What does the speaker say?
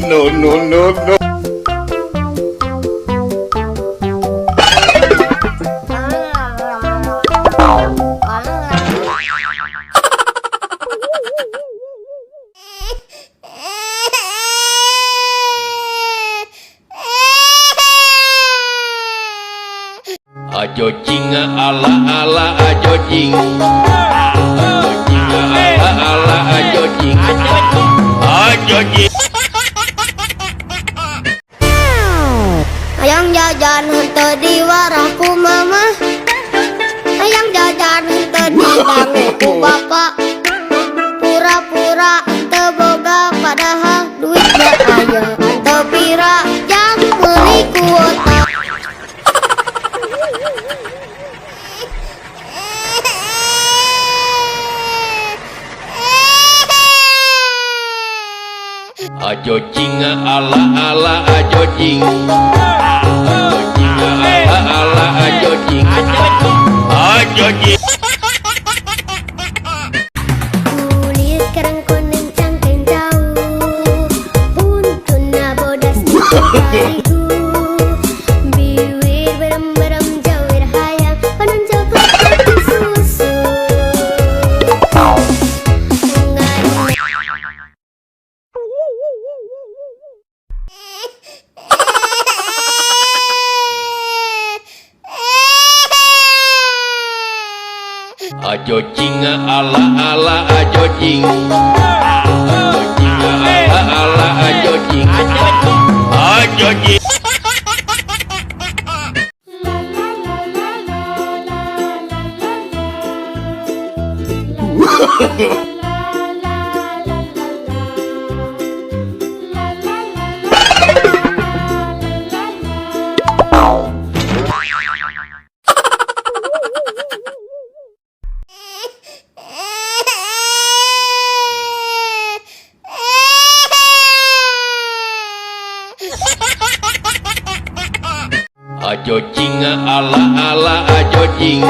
No, no, no, no. Ajo jing ala ala ajo jing, ajo jing ala ala ajo jing, ajo jing. Ayang jajan henteu di warahku mama, ayang jajan henteu di danguku bapak. Pura-pura henteu boga padahal duitnya aya henteu pira jang meuli kuota. Ajo jing ala ala ajo jing, ajo jing ala ala ajo jing, ajo jing. Kulit kerang kuning cangkeng jauh, buntuna bodas dikarigu. Biwir berem-berem jawir hayang, panunjau kopi susu. Ajo jing ala ala ajo jing, ajo jing ala ala ajo jing, ajo jing. Ajo jing ala ala ajo jing.